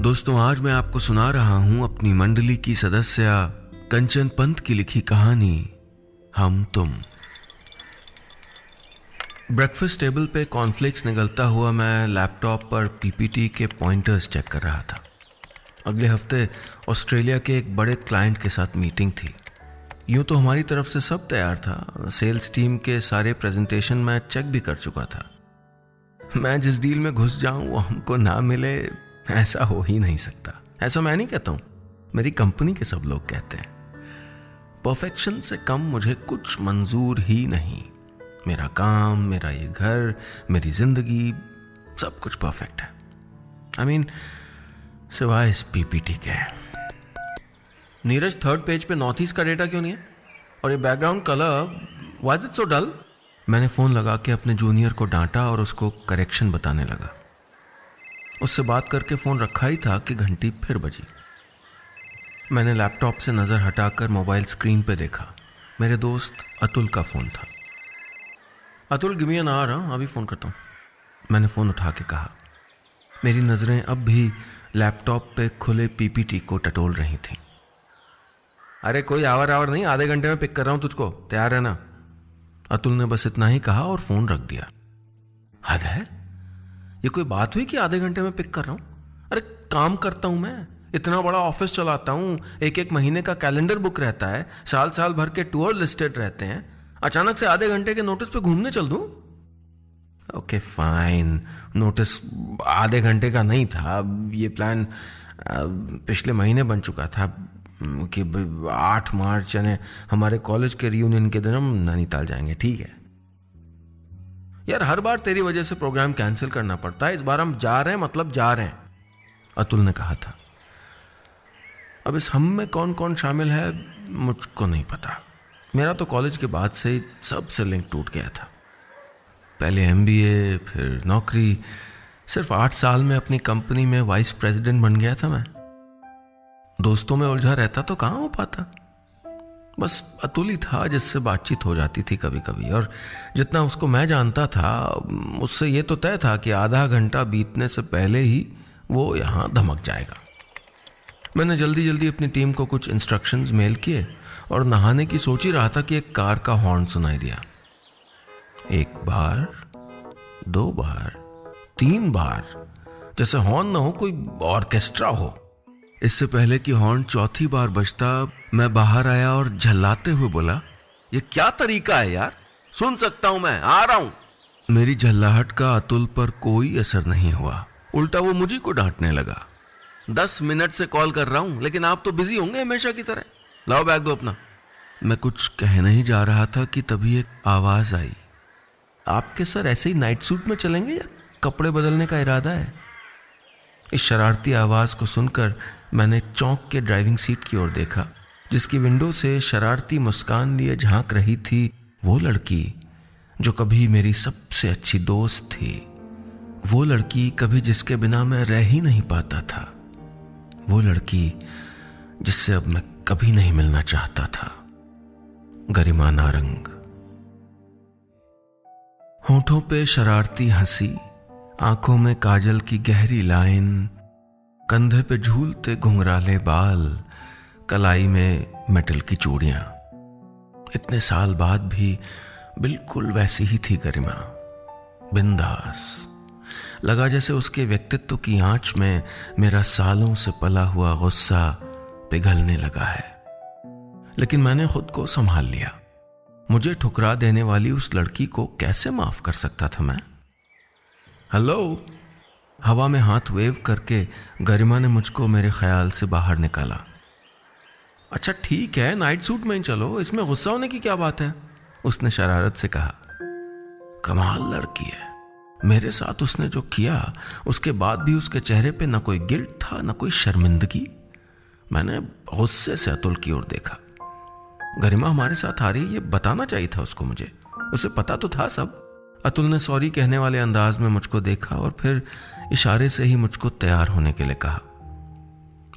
दोस्तों, आज मैं आपको सुना रहा हूं अपनी मंडली की सदस्य कंचन पंत की लिखी कहानी हम तुम। ब्रेकफास्ट टेबल पे कॉर्नफ्लेक्स निगलता हुआ मैं लैपटॉप पर पीपीटी के पॉइंटर्स चेक कर रहा था। अगले हफ्ते ऑस्ट्रेलिया के एक बड़े क्लाइंट के साथ मीटिंग थी। यूं तो हमारी तरफ से सब तैयार था। सेल्स टीम के सारे प्रेजेंटेशन मैं चेक भी कर चुका था। मैं जिस डील में घुस जाऊं वो हमको ना मिले, ऐसा हो ही नहीं सकता। ऐसा मैं नहीं कहता हूं, मेरी कंपनी के सब लोग कहते हैं। परफेक्शन से कम मुझे कुछ मंजूर ही नहीं। मेरा काम, मेरा ये घर, मेरी जिंदगी, सब कुछ परफेक्ट है। आई मीन सिवाय इस पीपीटी के। नीरज, थर्ड पेज पे नॉर्थ ईस्ट का डेटा क्यों नहीं है? और ये background colour, why is it so dull? मैंने फोन लगा के अपने जूनियर को डांटा और उसको करेक्शन बताने लगा। उससे बात करके फोन रखा ही था कि घंटी फिर बजी। मैंने लैपटॉप से नजर हटाकर मोबाइल स्क्रीन पे देखा। मेरे दोस्त अतुल का फोन था। Atul, give me an hour, अभी फोन करता हूँ, मैंने फोन उठा के कहा। मेरी नजरें अब भी लैपटॉप पे खुले पीपीटी को टटोल रही थी। अरे कोई आवर नहीं, आधे घंटे में पिक कर रहा हूं तुझको, तैयार है ना? अतुल ने बस इतना ही कहा और फोन रख दिया। हद है, ये कोई बात हुई कि आधे घंटे में पिक कर रहा हूं? अरे काम करता हूं मैं, इतना बड़ा ऑफिस चलाता हूं, एक महीने का कैलेंडर बुक रहता है, साल भर के टूर लिस्टेड रहते हैं। अचानक से आधे घंटे के नोटिस पे घूमने चल दूं? ओके फाइन, नोटिस आधे घंटे का नहीं था। ये प्लान पिछले महीने बन चुका था कि 8 मार्च यानी हमारे कॉलेज के रियूनियन के दिन हम नैनीताल जाएंगे। ठीक है यार, हर बार तेरी वजह से प्रोग्राम कैंसिल करना पड़ता है। इस बार हम जा रहे हैं, मतलब जा रहे हैं, अतुल ने कहा था। अब इस हम में कौन कौन शामिल है मुझको नहीं पता। मेरा तो कॉलेज के बाद से ही सबसे लिंक टूट गया था। पहले एमबीए, फिर नौकरी। सिर्फ 8 साल में अपनी कंपनी में वाइस प्रेसिडेंट बन गया था मैं। दोस्तों में उलझा रहता तो कहाँ हो पाता। बस अतुल ही था जिससे बातचीत हो जाती थी कभी कभी, और जितना उसको मैं जानता था उससे ये तो तय था कि आधा घंटा बीतने से पहले ही वो यहाँ धमक जाएगा। मैंने जल्दी जल्दी अपनी टीम को कुछ इंस्ट्रक्शंस मेल किए और नहाने की सोच ही रहा था कि एक कार का हॉर्न सुनाई दिया। 1 बार, 2 बार, 3 बार, जैसे हॉर्न ना हो, कोई ऑर्केस्ट्रा हो। इससे पहले कि हॉर्न चौथी बार बजता, मैं बाहर आया और झल्लाते हुए बोला, ये क्या तरीका है यार? सुन सकता हूं मैं, आ रहा हूं। मेरी झल्लाहट का अतुल पर कोई असर नहीं हुआ। उल्टा वो मुझे को डांटने लगा। 10 मिनट से कॉल कर रहा हूं, लेकिन आप तो बिजी होंगे हमेशा की तरह। लाओ बैग दो अपना। मैं कुछ कह नहीं जा रहा था कि तभी एक आवाज आई। आपके सर ऐसे ही नाइट सूट में चलेंगे या कपड़े बदलने का इरादा है? इस शरारती आवाज को सुनकर मैंने चौंक के ड्राइविंग सीट की ओर देखा, जिसकी विंडो से शरारती मुस्कान लिए झांक रही थी वो लड़की जो कभी मेरी सबसे अच्छी दोस्त थी। वो लड़की कभी जिसके बिना मैं रह ही नहीं पाता था। वो लड़की जिससे अब मैं कभी नहीं मिलना चाहता था। गरिमा नारंग। होठों पे शरारती हंसी, आंखों में काजल की गहरी लाइन, कंधे पे झूलते घुंघराले बाल, कलाई में मेटल की चूड़ियां। इतने साल बाद भी बिल्कुल वैसी ही थी गरिमा, बिंदास। लगा जैसे उसके व्यक्तित्व की आंच में मेरा सालों से पला हुआ गुस्सा पिघलने लगा है। लेकिन मैंने खुद को संभाल लिया। मुझे ठुकरा देने वाली उस लड़की को कैसे माफ कर सकता था मैं? हेलो। हवा में हाथ वेव करके गरिमा ने मुझको मेरे ख्याल से बाहर निकाला। अच्छा ठीक है, नाइट सूट में ही चलो, इसमें गुस्सा होने की क्या बात है? उसने शरारत से कहा। कमाल लड़की है। मेरे साथ उसने जो किया, उसके बाद भी उसके चेहरे पे न कोई गिल्ट था न कोई शर्मिंदगी। मैंने गुस्से से अतुल की ओर देखा। गरिमा हमारे साथ आ रही, ये बताना चाहिए था उसको मुझे। उसे पता तो था सब। अतुल ने सॉरी कहने वाले अंदाज में मुझको देखा और फिर इशारे से ही मुझको तैयार होने के लिए कहा।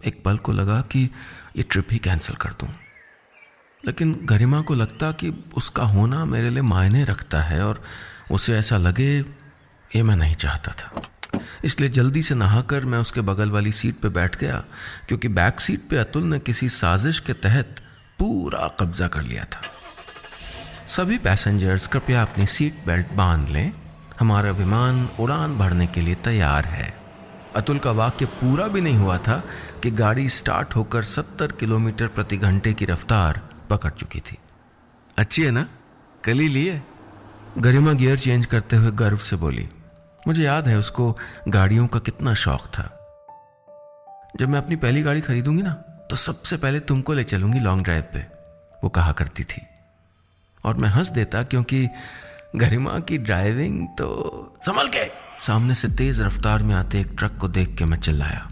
एक पल को लगा कि ये ट्रिप ही कैंसिल कर दूं, लेकिन गरिमा को लगता कि उसका होना मेरे लिए मायने रखता है और उसे ऐसा लगे, ये मैं नहीं चाहता था। इसलिए जल्दी से नहाकर मैं उसके बगल वाली सीट पे बैठ गया, क्योंकि बैक सीट पे अतुल ने किसी साजिश के तहत पूरा कब्जा कर लिया था। सभी पैसेंजर्स कृपया अपनी सीट बेल्ट बांध लें, हमारा विमान उड़ान भरने के लिए तैयार है। अतुल का वाक्य पूरा भी नहीं हुआ था कि गाड़ी स्टार्ट होकर 70 किलोमीटर प्रति घंटे की रफ्तार पकड़ चुकी थी। अच्छी है ना, कल ही ली है, गरिमा गियर चेंज करते हुए गर्व से बोली। मुझे याद है उसको गाड़ियों का कितना शौक था। जब मैं अपनी पहली गाड़ी खरीदूंगी ना, तो सबसे पहले तुमको ले चलूंगी लॉन्ग ड्राइव पे, वो कहा करती थी। और मैं हंस देता, क्योंकि गरिमा की ड्राइविंग तो संभल के। सामने से तेज रफ्तार में आते एक ट्रक को देख के मैं चिल्लाया,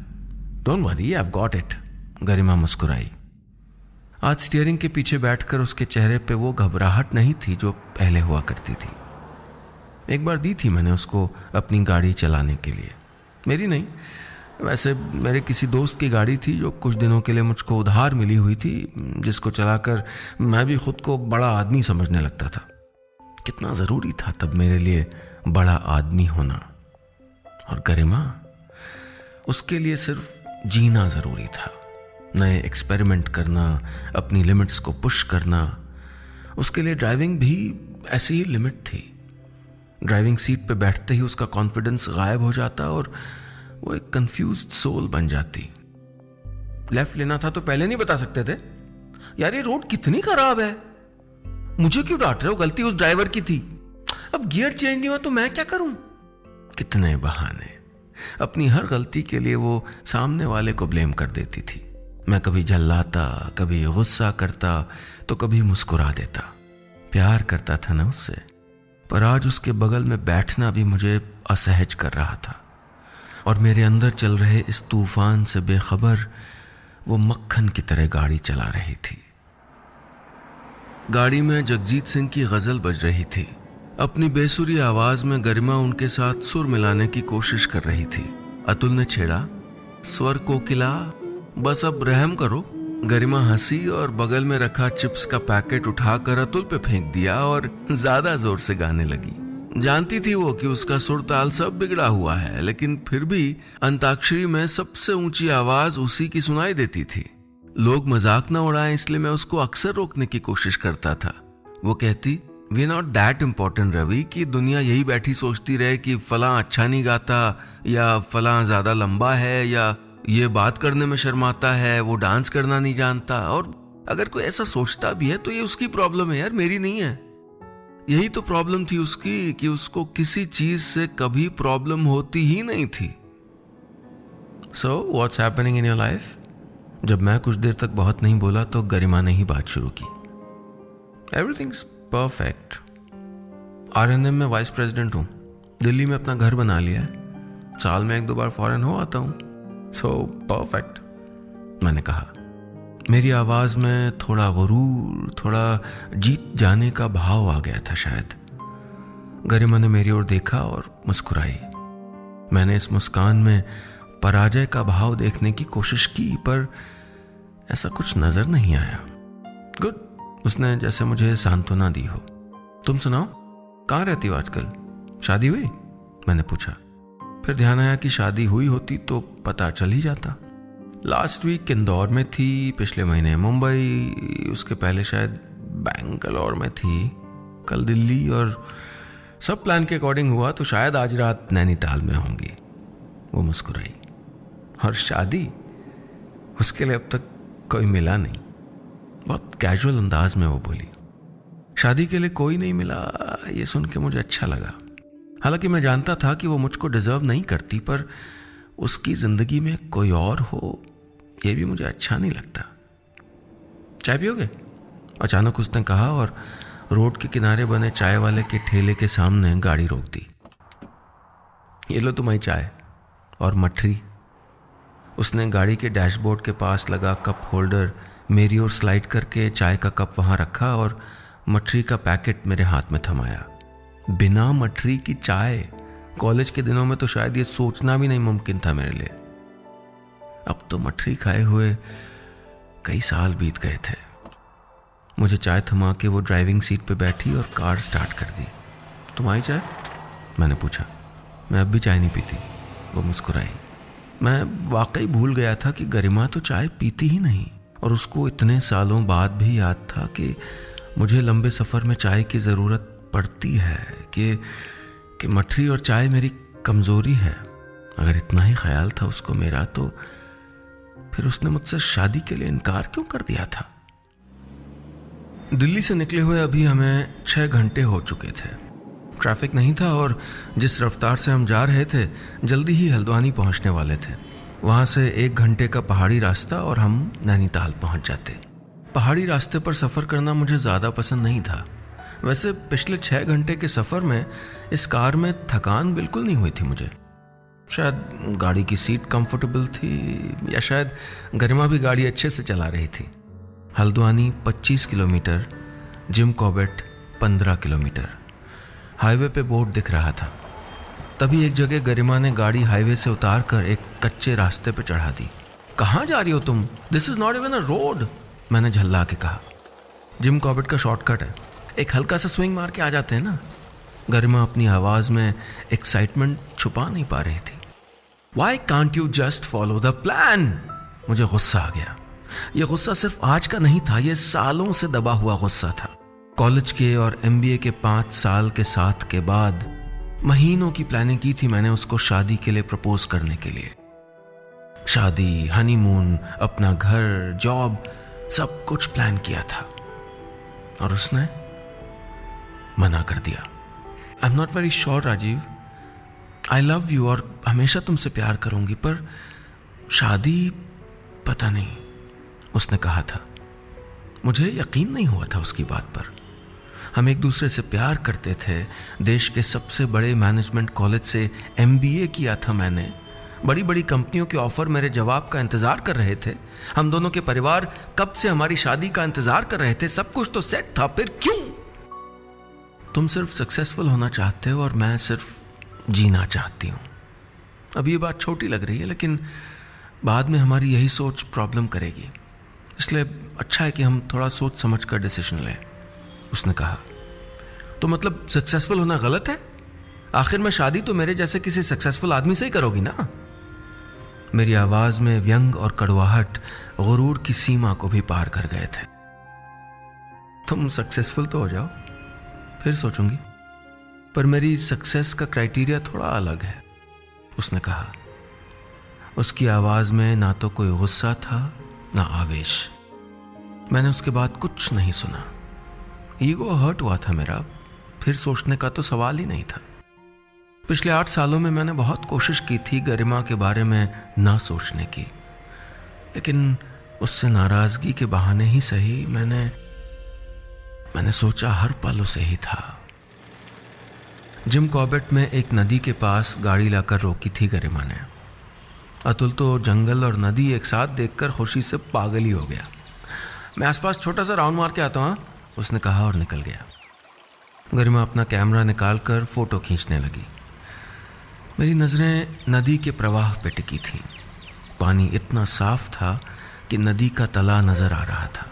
don't worry, I have got it. Garima मुस्कुराई। आज स्टीयरिंग के पीछे बैठकर उसके चेहरे पे वो घबराहट नहीं थी जो पहले हुआ करती थी। एक बार दी थी मैंने उसको अपनी गाड़ी चलाने के लिए, मेरी नहीं, वैसे मेरे किसी दोस्त की गाड़ी थी जो कुछ दिनों के लिए मुझको उधार मिली हुई थी, जिसको चलाकर मैं भी खुद को बड़ा आदमी समझने लगता था। कितना ज़रूरी था तब मेरे लिए बड़ा आदमी होना। और गरिमा, उसके लिए सिर्फ जीना ज़रूरी था, नए एक्सपेरिमेंट करना, अपनी लिमिट्स को पुश करना। उसके लिए ड्राइविंग भी ऐसी ही लिमिट थी। ड्राइविंग सीट पे बैठते ही उसका कॉन्फिडेंस गायब हो जाता और वो एक कंफ्यूज्ड सोल बन जाती। लेफ्ट लेना था तो पहले नहीं बता सकते थे? यार ये रोड कितनी खराब है, मुझे क्यों डांट रहे हो, गलती उस ड्राइवर की थी। अब गियर चेंज नहीं हुआ तो मैं क्या करूं? कितने बहाने। अपनी हर गलती के लिए वो सामने वाले को ब्लेम कर देती थी। मैं कभी झल्लाता, कभी गुस्सा करता, तो कभी मुस्कुरा देता। प्यार करता था ना उससे, पर आज उसके बगल में बैठना भी मुझे असहज कर रहा था। और मेरे अंदर चल रहे इस तूफान से बेखबर वो मक्खन की तरह गाड़ी चला रही थी। गाड़ी में जगजीत सिंह की गजल बज रही थी। अपनी बेसुरी आवाज में गरिमा उनके साथ सुर मिलाने की कोशिश कर रही थी। अतुल ने छेड़ा, स्वर कोकिला, बस अब रहम करो। गरिमा हंसी और बगल में रखा चिप्स का पैकेट उठाकर अतुल पे फेंक दिया और ज्यादा जोर से गाने लगी। जानती थी वो कि उसका सुर ताल सब बिगड़ा हुआ है, लेकिन फिर भी अंताक्षरी में सबसे ऊंची आवाज उसी की सुनाई देती थी। लोग मजाक न उड़ाएं इसलिए मैं उसको अक्सर रोकने की कोशिश करता था। वो कहती, we are not that important Ravi, कि दुनिया यही बैठी सोचती रहे कि फलां अच्छा नहीं गाता, या फलां ज्यादा लंबा है, या ये बात करने में शर्माता है, वो डांस करना नहीं जानता। और अगर कोई ऐसा सोचता भी है तो ये उसकी प्रॉब्लम है यार, मेरी नहीं है। यही तो प्रॉब्लम थी उसकी कि उसको किसी चीज से कभी प्रॉब्लम होती ही नहीं थी। So what's happening in your life? जब मैं कुछ देर तक बहुत नहीं बोला तो गरिमा ने ही बात शुरू की। Everything's perfect. आरएनएम में वाइस प्रेसिडेंट हूं, दिल्ली में अपना घर बना लिया है, साल में 1-2 बार फॉरेन हो आता हूं। सो परफेक्ट, मैंने कहा। मेरी आवाज में थोड़ा गुरूर, थोड़ा जीत जाने का भाव आ गया था शायद। गरिमा ने मेरी ओर देखा और मुस्कुराई। मैंने इस मुस्कान में पराजय का भाव देखने की कोशिश की, पर ऐसा कुछ नजर नहीं आया। गुड, उसने जैसे मुझे सांत्वना दी हो। तुम सुनाओ, कहाँ रहती हो आजकल? शादी हुई? मैंने पूछा। फिर ध्यान आया कि शादी हुई होती तो पता चल ही जाता। लास्ट वीक इंदौर में थी, पिछले महीने मुंबई, उसके पहले शायद बैंगलोर में थी, कल दिल्ली, और सब प्लान के अकॉर्डिंग हुआ तो शायद आज रात नैनीताल में होंगी। वो मुस्कुराई। और शादी? उसके लिए अब तक कोई मिला नहीं। बहुत कैजुअल अंदाज में वो बोली। शादी के लिए कोई नहीं मिला, ये सुन के मुझे अच्छा लगा। हालांकि मैं जानता था कि वो मुझको डिजर्व नहीं करती, पर उसकी जिंदगी में कोई और हो ये भी मुझे अच्छा नहीं लगता। चाय पियोगे? अचानक उसने कहा और रोड के किनारे बने चाय वाले के ठेले के सामने गाड़ी रोक दी। ये लो तुम्हारी चाय और मठरी। उसने गाड़ी के डैशबोर्ड के पास लगा कप होल्डर मेरी ओर स्लाइड करके चाय का कप वहां रखा और मठरी का पैकेट मेरे हाथ में थमाया। बिना मठरी की चाय? कॉलेज के दिनों में तो शायद ये सोचना भी नहीं मुमकिन था मेरे लिए। अब तो मठरी खाए हुए कई साल बीत गए थे। मुझे चाय थमा के वो ड्राइविंग सीट पे बैठी और कार स्टार्ट कर दी। तुम्हारी चाय? मैंने पूछा। मैं अब भी चाय नहीं पीती, वो मुस्कुराई। मैं वाकई भूल गया था कि गरिमा तो चाय पीती ही नहीं, और उसको इतने सालों बाद भी याद था कि मुझे लंबे सफ़र में चाय की ज़रूरत पड़ती है, कि मठरी और चाय मेरी कमज़ोरी है। अगर इतना ही ख्याल था उसको मेरा, तो फिर उसने मुझसे शादी के लिए इनकार क्यों कर दिया था? दिल्ली से निकले हुए अभी हमें 6 घंटे हो चुके थे। ट्रैफिक नहीं था और जिस रफ्तार से हम जा रहे थे जल्दी ही हल्द्वानी पहुंचने वाले थे। वहां से 1 घंटे का पहाड़ी रास्ता और हम नैनीताल पहुंच जाते। पहाड़ी रास्ते पर सफ़र करना मुझे ज़्यादा पसंद नहीं था। वैसे पिछले 6 घंटे के सफ़र में इस कार में थकान बिल्कुल नहीं हुई थी मुझे। शायद गाड़ी की सीट कंफर्टेबल थी, या शायद गरिमा भी गाड़ी अच्छे से चला रही थी। Haldwani 25 kilometre, Jim Corbett 15 kilometre. Highway पे बोर्ड दिख रहा था। तभी एक जगह गरिमा ने गाड़ी हाईवे से उतार कर एक कच्चे रास्ते पे चढ़ा दी। कहाँ जा रही हो तुम? This is not even a road, मैंने झल्ला के कहा। जिम कॉर्बेट का शॉर्टकट है, एक हल्का सा स्विंग मार के आ जाते हैं ना। गरिमा अपनी आवाज में एक्साइटमेंट छुपा नहीं पा रही थी। Why can't you just follow the plan? मुझे गुस्सा आ गया। यह गुस्सा सिर्फ आज का नहीं था, यह सालों से दबा हुआ गुस्सा था। कॉलेज के और MBA के 5 साल के साथ के बाद महीनों की प्लानिंग की थी मैंने उसको शादी के लिए प्रपोज करने के लिए। शादी, हनीमून, अपना घर, जॉब, सब कुछ प्लान किया था, और उसने मना कर दिया। I am not very sure Rajiv, I love you और हमेशा तुमसे प्यार करूंगी, पर शादी पता नहीं, उसने कहा था। मुझे यकीन नहीं हुआ था उसकी बात पर। हम एक दूसरे से प्यार करते थे। देश के सबसे बड़े मैनेजमेंट कॉलेज से MBA किया था मैंने। बड़ी बड़ी कंपनियों के ऑफर मेरे जवाब का इंतजार कर रहे थे। हम दोनों के परिवार कब से हमारी शादी का इंतजार कर रहे थे। सब कुछ तो सेट था, फिर क्यों? तुम सिर्फ सक्सेसफुल होना चाहते हो और मैं सिर्फ जीना चाहती हूं। अब ये बात छोटी लग रही है, लेकिन बाद में हमारी यही सोच प्रॉब्लम करेगी। इसलिए अच्छा है कि हम थोड़ा सोच समझ कर डिसीजन लें, उसने कहा। तो मतलब सक्सेसफुल होना गलत है? आखिर में शादी तो मेरे जैसे किसी सक्सेसफुल आदमी से ही करोगी ना? मेरी आवाज में व्यंग और कड़वाहट गुरूर की सीमा को भी पार कर गए थे। तुम सक्सेसफुल तो हो जाओ, फिर सोचूंगी। पर मेरी सक्सेस का क्राइटेरिया थोड़ा अलग है, उसने कहा। उसकी आवाज में ना तो कोई गुस्सा था ना आवेश। मैंने उसके बाद कुछ नहीं सुना। ईगो हर्ट हुआ था मेरा, फिर सोचने का तो सवाल ही नहीं था। पिछले 8 सालों में मैंने बहुत कोशिश की थी गरिमा के बारे में ना सोचने की, लेकिन उससे नाराजगी के बहाने ही सही मैंने सोचा हर पल उसे ही था। जिम कॉर्बेट में एक नदी के पास गाड़ी लाकर रोकी थी गरिमा ने। अतुल तो जंगल और नदी एक साथ देखकर खुशी से पागल ही हो गया। मैं आसपास छोटा सा राउंड मार के आता हूं, उसने कहा और निकल गया। गरिमा अपना कैमरा निकालकर फोटो खींचने लगी। मेरी नजरें नदी के प्रवाह पे टिकी थी। पानी इतना साफ था कि नदी का तला नजर आ रहा था।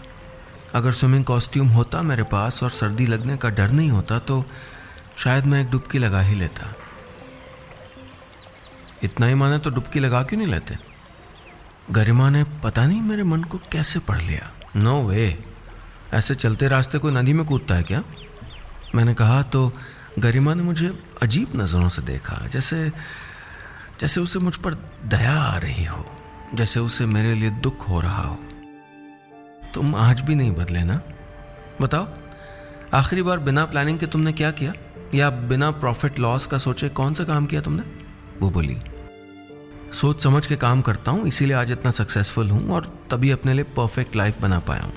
अगर स्विमिंग कॉस्ट्यूम होता मेरे पास और सर्दी लगने का डर नहीं होता तो शायद मैं एक डुबकी लगा ही लेता। इतना ही माने तो डुबकी लगा क्यों नहीं लेते? गरिमा ने पता नहीं मेरे मन को कैसे पढ़ लिया। नो वे, ऐसे चलते रास्ते कोई नदी में कूदता है क्या? मैंने कहा तो गरिमा ने मुझे अजीब नजरों से देखा, जैसे उसे मुझ पर दया आ रही हो, जैसे उसे मेरे लिए दुख हो रहा हो। तुम आज भी नहीं बदले ना? बताओ, आखिरी बार बिना प्लानिंग के तुमने क्या किया? या बिना प्रॉफिट लॉस का सोचे कौन सा काम किया तुमने? वो बोली। सोच समझ के काम करता हूं, इसीलिए आज इतना सक्सेसफुल हूं और तभी अपने लिए परफेक्ट लाइफ बना पाया हूं,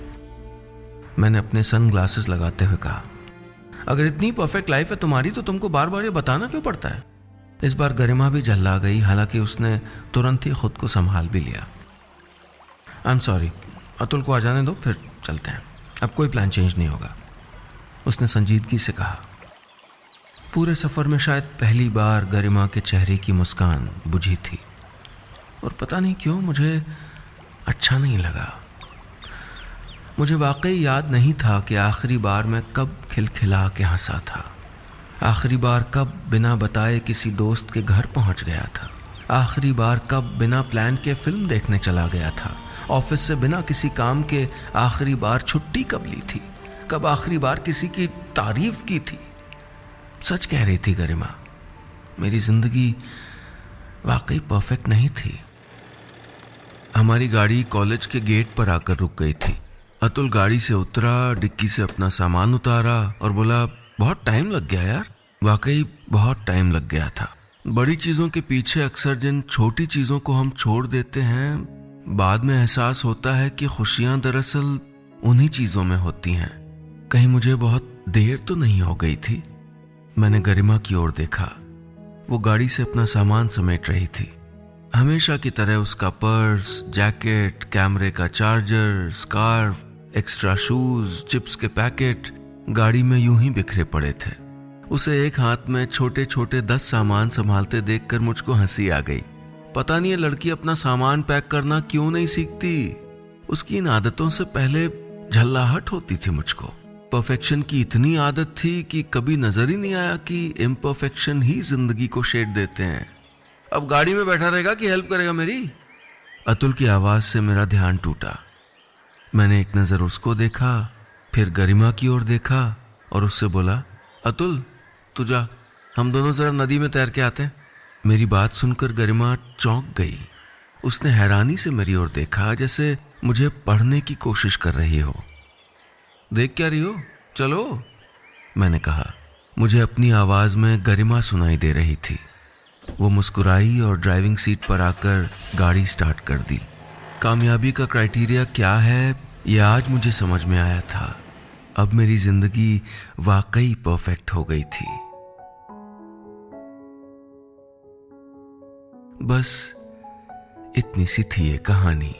मैंने अपने सन ग्लासेस लगाते हुए कहा। अगर इतनी परफेक्ट लाइफ है तुम्हारी तो तुमको बार बार ये बताना क्यों पड़ता है? इस बार गरिमा भी झल्ला गई, हालांकि उसने तुरंत ही खुद को संभाल भी लिया। आई एम सॉरी, अतुल को आ जाने दो, फिर चलते हैं। अब कोई प्लान चेंज नहीं होगा, उसने संजीदगी से कहा। पूरे सफर में शायद पहली बार गरिमा के चेहरे की मुस्कान बुझी थी और पता नहीं क्यों मुझे अच्छा नहीं लगा। मुझे वाकई याद नहीं था कि आखिरी बार मैं कब खिलखिला के हंसा था, आखिरी बार कब बिना बताए किसी दोस्त के घर पहुंच गया था, आखिरी बार कब बिना प्लान के फिल्म देखने चला गया था, ऑफिस से बिना किसी काम के आखिरी बार छुट्टी कब ली थी, कब आखिरी बार किसी की तारीफ की थी। सच कह रही थी गरिमा, मेरी जिंदगी वाकई परफेक्ट नहीं थी। हमारी गाड़ी कॉलेज के गेट पर आकर रुक गई थी। अतुल गाड़ी से उतरा, डिक्की से अपना सामान उतारा और बोला, बहुत टाइम लग गया यार। वाकई बहुत टाइम लग गया था। बड़ी चीजों के पीछे अक्सर जिन छोटी चीजों को हम छोड़ देते हैं, बाद में एहसास होता है कि खुशियां दरअसल उन्हीं चीजों में होती हैं। कहीं मुझे बहुत देर तो नहीं हो गई थी। मैंने गरिमा की ओर देखा। वो गाड़ी से अपना सामान समेट रही थी। हमेशा की तरह उसका पर्स, जैकेट, कैमरे का charger, scarf, extra shoes, chips के पैकेट गाड़ी में यूं ही बिखरे पड़े थे। उसे एक हाथ में छोटे छोटे 10 सामान संभालते देखकर मुझको हंसी आ गई। पता नहीं ये लड़की अपना सामान पैक करना क्यों नहीं सीखती। उसकी इन आदतों से पहले झल्लाहट होती थी मुझको। परफेक्शन की इतनी आदत थी कि कभी नजर ही नहीं आया कि इम्परफेक्शन ही जिंदगी को शेड देते हैं। अब गाड़ी में बैठा रहेगा कि हेल्प करेगा मेरी? अतुल की आवाज से मेरा ध्यान टूटा। मैंने एक नजर उसको देखा, फिर गरिमा की ओर देखा और उससे बोला, अतुल तू जा, हम दोनों जरा नदी में तैर के आते हैं। मेरी बात सुनकर गरिमा चौंक गई। उसने हैरानी से मेरी ओर देखा, जैसे मुझे पढ़ने की कोशिश कर रही हो। देख क्या रही हो, चलो, मैंने कहा। मुझे अपनी आवाज में गरिमा सुनाई दे रही थी। वो मुस्कुराई और ड्राइविंग सीट पर आकर गाड़ी स्टार्ट कर दी। कामयाबी का क्राइटेरिया क्या है ये आज मुझे समझ में आया था। अब मेरी जिंदगी वाकई परफेक्ट हो गई थी। बस इतनी सी थी ये कहानी।